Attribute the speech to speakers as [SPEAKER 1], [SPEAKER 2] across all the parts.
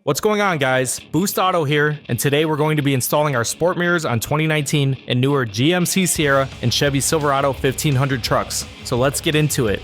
[SPEAKER 1] What's going on, guys? Boost Auto here, and today we're going to be installing our sport mirrors on 2019 and newer GMC Sierra and Chevy Silverado 1500 trucks. So let's get into it.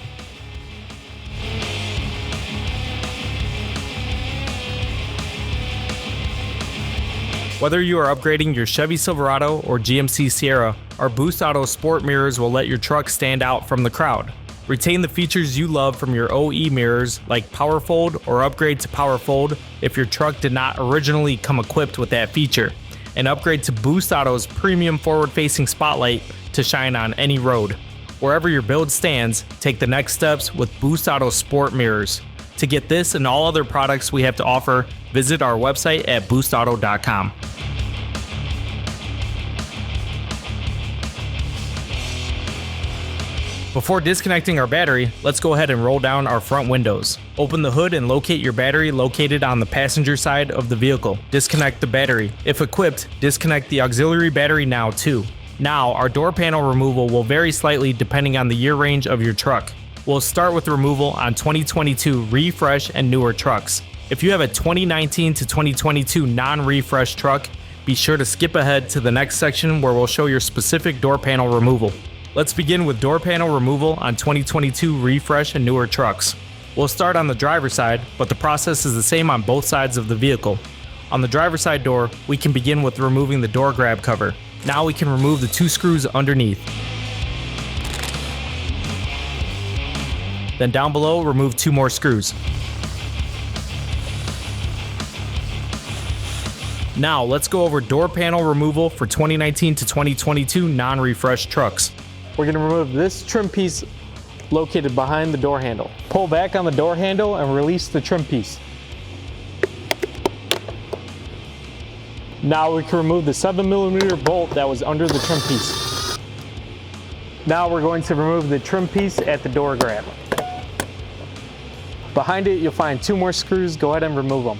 [SPEAKER 1] Whether you are upgrading your Chevy Silverado or GMC Sierra, our Boost Auto sport mirrors will let your truck stand out from the crowd. Retain the features you love from your OE mirrors like Power Fold or upgrade to Power Fold if your truck did not originally come equipped with that feature, and upgrade to Boost Auto's premium forward-facing spotlight to shine on any road. Wherever your build stands, take the next steps with Boost Auto sport mirrors. To get this and all other products we have to offer, visit our website at boostauto.com. Before disconnecting our battery, let's go ahead and roll down our front windows. Open the hood and locate your battery located on the passenger side of the vehicle. Disconnect the battery. If equipped, disconnect the auxiliary battery now too. Now, our door panel removal will vary slightly depending on the year range of your truck. We'll start with removal on 2022 refresh and newer trucks. If you have a 2019 to 2022 non-refresh truck, be sure to skip ahead to the next section where we'll show your specific door panel removal. Let's begin with door panel removal on 2022 refresh and newer trucks. We'll start on the driver's side, but the process is the same on both sides of the vehicle. On the driver's side door, we can begin with removing the door grab cover. Now we can remove the two screws underneath. Then down below, remove two more screws. Now let's go over door panel removal for 2019 to 2022 non-refresh trucks.
[SPEAKER 2] We're going to remove this trim piece located behind the door handle. Pull back on the door handle and release the trim piece. Now we can remove the 7mm bolt that was under the trim piece. Now we're going to remove the trim piece at the door grab. Behind it, you'll find two more screws. Go ahead and remove them.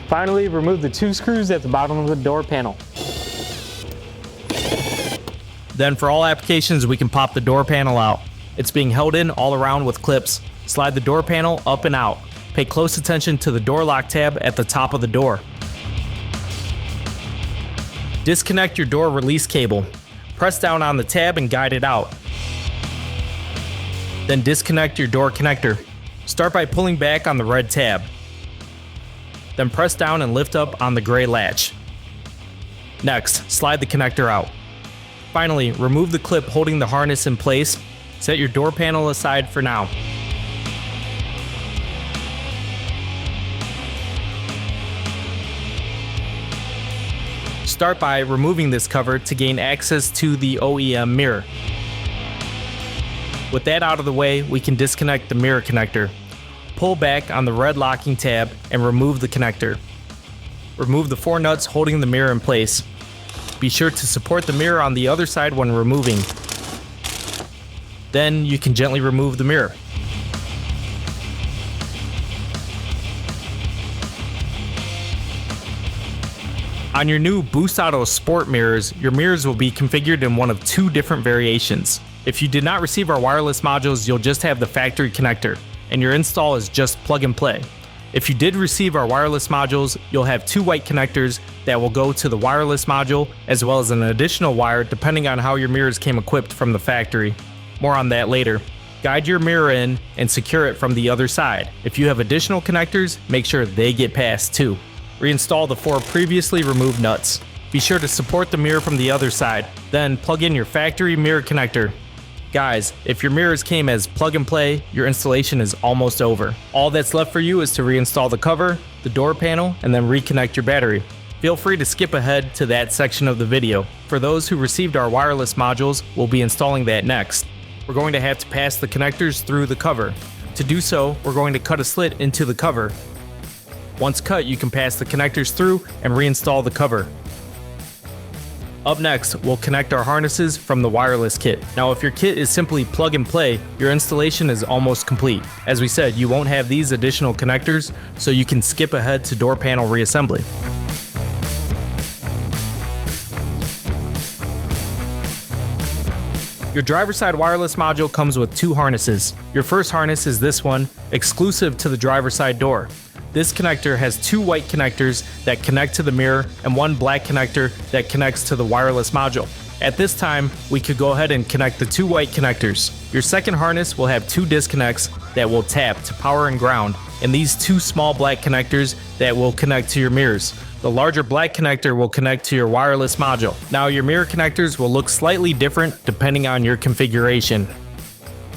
[SPEAKER 2] Finally, remove the two screws at the bottom of the door panel.
[SPEAKER 1] Then for all applications, we can pop the door panel out. It's being held in all around with clips. Slide the door panel up and out. Pay close attention to the door lock tab at the top of the door. Disconnect your door release cable. Press down on the tab and guide it out. Then disconnect your door connector. Start by pulling back on the red tab. Then press down and lift up on the gray latch. Next, slide the connector out. Finally, remove the clip holding the harness in place. Set your door panel aside for now. Start by removing this cover to gain access to the OEM mirror. With that out of the way, we can disconnect the mirror connector. Pull back on the red locking tab and remove the connector. Remove the four nuts holding the mirror in place. Be sure to support the mirror on the other side when removing. Then you can gently remove the mirror. On your new Boost Auto Sport mirrors, your mirrors will be configured in one of two different variations. If you did not receive our wireless modules, you'll just have the factory connector, and your install is just plug and play. If you did receive our wireless modules, you'll have two white connectors that will go to the wireless module, as well as an additional wire depending on how your mirrors came equipped from the factory. More on that later. Guide your mirror in and secure it from the other side. If you have additional connectors, make sure they get passed too. Reinstall the four previously removed nuts. Be sure to support the mirror from the other side, then plug in your factory mirror connector. Guys, if your mirrors came as plug and play, your installation is almost over. All that's left for you is to reinstall the cover, the door panel, and then reconnect your battery. Feel free to skip ahead to that section of the video. For those who received our wireless modules, we'll be installing that next. We're going to have to pass the connectors through the cover. To do so, we're going to cut a slit into the cover. Once cut, you can pass the connectors through and reinstall the cover. Up next, we'll connect our harnesses from the wireless kit. Now, if your kit is simply plug and play, your installation is almost complete. As we said, you won't have these additional connectors, so you can skip ahead to door panel reassembly. Your driver's side wireless module comes with 2 harnesses. Your first harness is this one, exclusive to the driver's side door. This connector has 2 white connectors that connect to the mirror and 1 black connector that connects to the wireless module. At this time, we could go ahead and connect the 2 white connectors. Your second harness will have 2 disconnects that will tap to power and ground, and these 2 small black connectors that will connect to your mirrors. The larger black connector will connect to your wireless module. Now your mirror connectors will look slightly different depending on your configuration.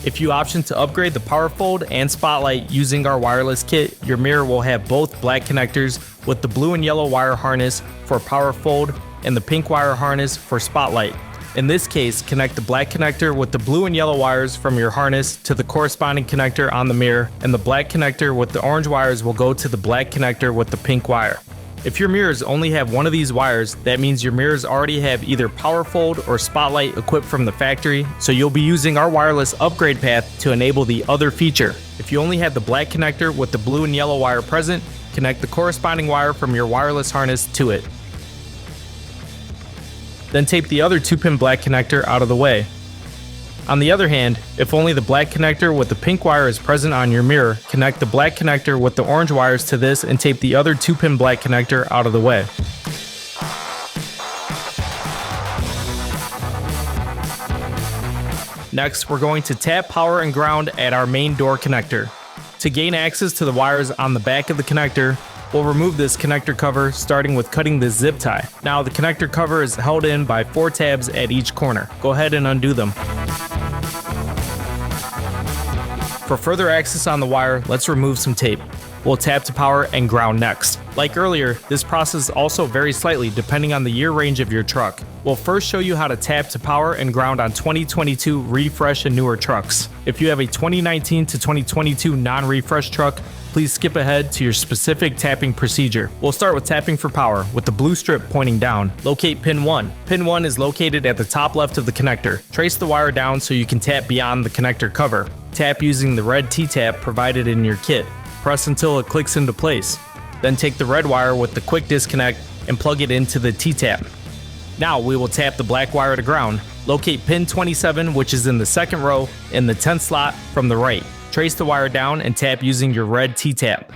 [SPEAKER 1] If you option to upgrade the power fold and spotlight using our wireless kit, your mirror will have both black connectors with the blue and yellow wire harness for power fold and the pink wire harness for spotlight. In this case, connect the black connector with the blue and yellow wires from your harness to the corresponding connector on the mirror, and the black connector with the orange wires will go to the black connector with the pink wire. If your mirrors only have one of these wires, that means your mirrors already have either power fold or spotlight equipped from the factory, so you'll be using our wireless upgrade path to enable the other feature. If you only have the black connector with the blue and yellow wire present, connect the corresponding wire from your wireless harness to it. Then tape the other 2-pin black connector out of the way. On the other hand, if only the black connector with the pink wire is present on your mirror, connect the black connector with the orange wires to this and tape the other 2-pin black connector out of the way. Next, we're going to tap power and ground at our main door connector. To gain access to the wires on the back of the connector, we'll remove this connector cover, starting with cutting this zip tie. Now the connector cover is held in by 4 tabs at each corner. Go ahead and undo them. For further access on the wire, let's remove some tape. We'll tap to power and ground next. Like earlier, this process also varies slightly depending on the year range of your truck. We'll first show you how to tap to power and ground on 2022 refresh and newer trucks. If you have a 2019 to 2022 non-refresh truck, please skip ahead to your specific tapping procedure. We'll start with tapping for power with the blue strip pointing down. Locate pin 1. Pin 1 is located at the top left of the connector. Trace the wire down so you can tap beyond the connector cover. Tap using the red T-tap provided in your kit. Press until it clicks into place. Then take the red wire with the quick disconnect and plug it into the T-tap. Now we will tap the black wire to ground. Locate pin 27, which is in the second row in the 10th slot from the right. Trace the wire down and tap using your red T-tap.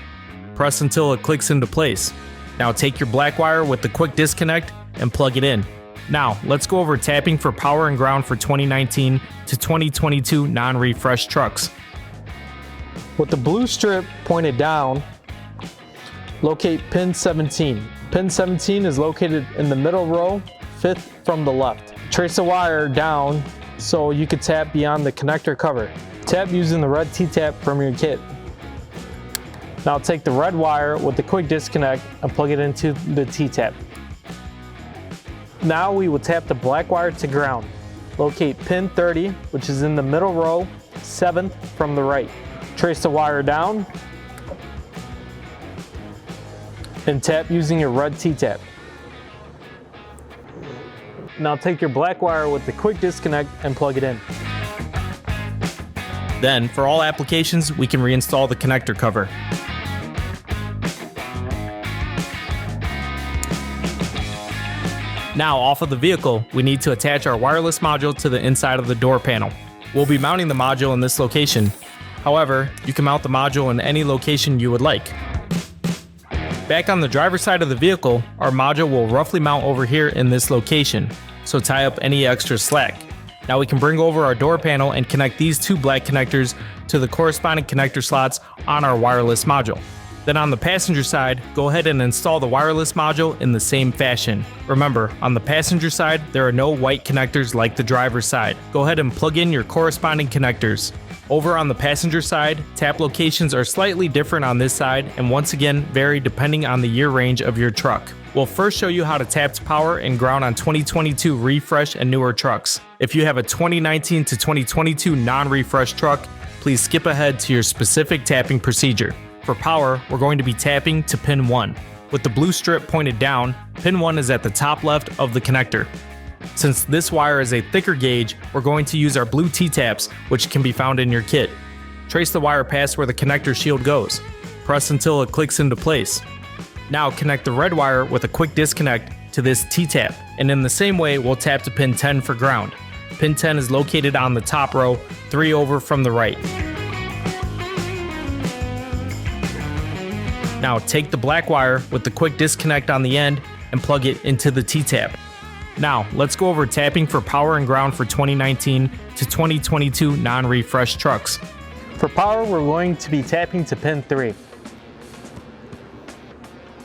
[SPEAKER 1] Press until it clicks into place. Now take your black wire with the quick disconnect and plug it in. Now, let's go over tapping for power and ground for 2019 to 2022 non-refresh trucks.
[SPEAKER 2] With the blue strip pointed down, locate pin 17. Pin 17 is located in the middle row, 5th from the left. Trace the wire down so you can tap beyond the connector cover. Tap using the red T-tap from your kit. Now take the red wire with the quick disconnect and plug it into the T-tap. Now we will tap the black wire to ground. Locate pin 30, which is in the middle row, 7th from the right. Trace the wire down and tap using your red T-tap. Now take your black wire with the quick disconnect and plug it in.
[SPEAKER 1] Then, for all applications, we can reinstall the connector cover. Now, off of the vehicle, we need to attach our wireless module to the inside of the door panel. We'll be mounting the module in this location. However, you can mount the module in any location you would like. Back on the driver's side of the vehicle, our module will roughly mount over here in this location, so tie up any extra slack. Now we can bring over our door panel and connect these 2 black connectors to the corresponding connector slots on our wireless module. Then on the passenger side, go ahead and install the wireless module in the same fashion. Remember, on the passenger side, there are no white connectors like the driver's side. Go ahead and plug in your corresponding connectors. Over on the passenger side, tap locations are slightly different on this side and once again vary depending on the year range of your truck. We'll first show you how to tap to power and ground on 2022 refresh and newer trucks. If you have a 2019 to 2022 non-refresh truck, please skip ahead to your specific tapping procedure. For power, we're going to be tapping to pin 1. With the blue strip pointed down, pin 1 is at the top left of the connector. Since this wire is a thicker gauge, we're going to use our blue T-taps, which can be found in your kit. Trace the wire past where the connector shield goes. Press until it clicks into place. Now connect the red wire with a quick disconnect to this T-tap, and in the same way we'll tap to pin 10 for ground. Pin 10 is located on the top row, 3 over from the right. Now take the black wire with the quick disconnect on the end and plug it into the T-tap. Now let's go over tapping for power and ground for 2019 to 2022 non-refresh trucks.
[SPEAKER 2] For power, we're going to be tapping to pin 3.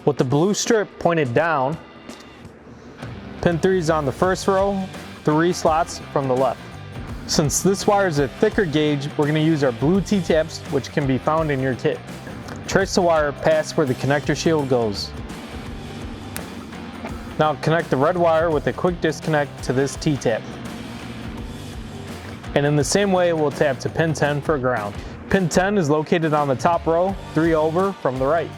[SPEAKER 2] With the blue strip pointed down, pin 3 is on the first row, 3 slots from the left. Since this wire is a thicker gauge, we're going to use our blue T-taps, which can be found in your kit. Trace the wire past where the connector shield goes. Now connect the red wire with a quick disconnect to this T-tap. And in the same way, we'll tap to pin 10 for ground. Pin 10 is located on the top row, 3 over from the right.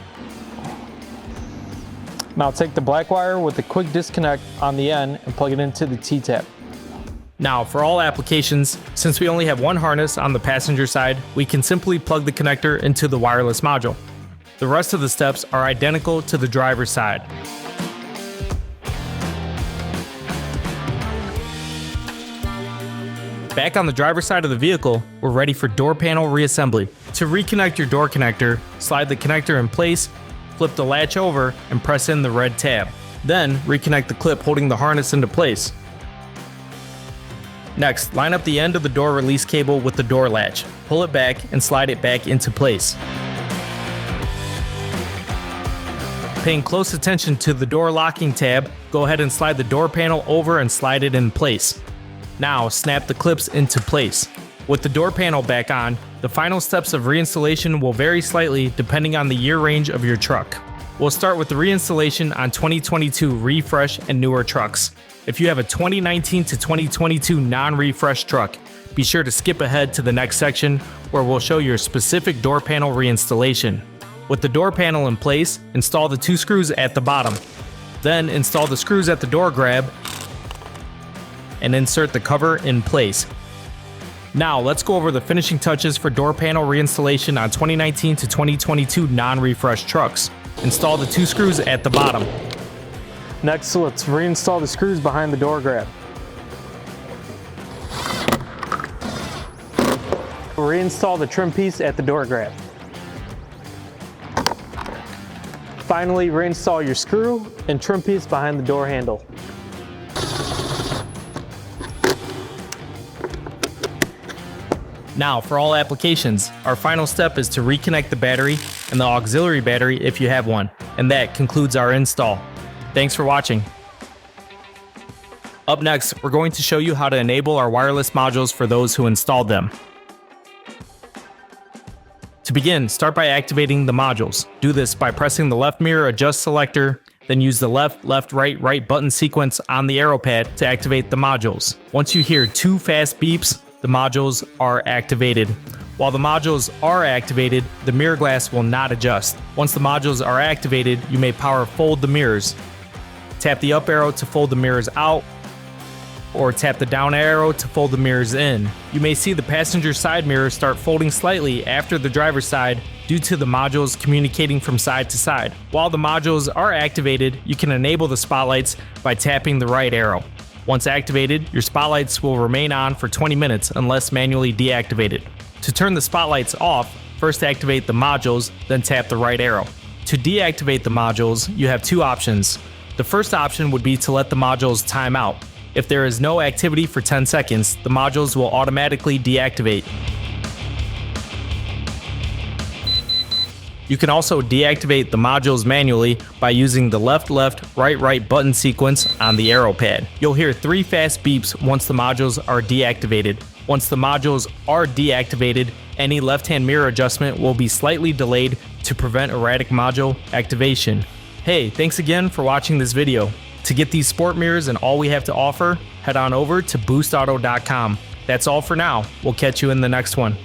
[SPEAKER 2] Now take the black wire with a quick disconnect on the end and plug it into the T-tap.
[SPEAKER 1] Now for all applications, since we only have one harness on the passenger side, we can simply plug the connector into the wireless module. The rest of the steps are identical to the driver's side. Back on the driver's side of the vehicle, we're ready for door panel reassembly. To reconnect your door connector, slide the connector in place, flip the latch over, and press in the red tab. Then reconnect the clip holding the harness into place. Next, line up the end of the door release cable with the door latch, pull it back, and slide it back into place. Paying close attention to the door locking tab, go ahead and slide the door panel over and slide it in place. Now snap the clips into place. With the door panel back on, the final steps of reinstallation will vary slightly depending on the year range of your truck. We'll start with the reinstallation on 2022 refresh and newer trucks. If you have a 2019 to 2022 non-refresh truck, be sure to skip ahead to the next section where we'll show your specific door panel reinstallation. With the door panel in place, install the 2 screws at the bottom. Then install the screws at the door grab and insert the cover in place. Now let's go over the finishing touches for door panel reinstallation on 2019 to 2022 non-refresh trucks. Install the 2 screws at the bottom.
[SPEAKER 2] Next, let's reinstall the screws behind the door grab. Reinstall the trim piece at the door grab. Finally, reinstall your screw and trim piece behind the door handle.
[SPEAKER 1] Now for all applications, our final step is to reconnect the battery and the auxiliary battery if you have one. And that concludes our install. Thanks for watching. Up next, we're going to show you how to enable our wireless modules for those who installed them. To begin, start by activating the modules. Do this by pressing the left mirror adjust selector, then use the left, left, right, right button sequence on the arrow pad to activate the modules. Once you hear 2 fast beeps, the modules are activated. While the modules are activated, the mirror glass will not adjust. Once the modules are activated, you may power fold the mirrors. Tap the up arrow to fold the mirrors out, or tap the down arrow to fold the mirrors in. You may see the passenger side mirror start folding slightly after the driver's side due to the modules communicating from side to side. While the modules are activated, you can enable the spotlights by tapping the right arrow. Once activated, your spotlights will remain on for 20 minutes unless manually deactivated. To turn the spotlights off, first activate the modules, then tap the right arrow. To deactivate the modules, you have 2 options. The first option would be to let the modules time out. If there is no activity for 10 seconds, the modules will automatically deactivate. You can also deactivate the modules manually by using the left, left, right, right button sequence on the arrow pad. You'll hear 3 fast beeps once the modules are deactivated. Once the modules are deactivated, any left-hand mirror adjustment will be slightly delayed to prevent erratic module activation. Hey, thanks again for watching this video. To get these sport mirrors and all we have to offer, head on over to boostauto.com. That's all for now. We'll catch you in the next one.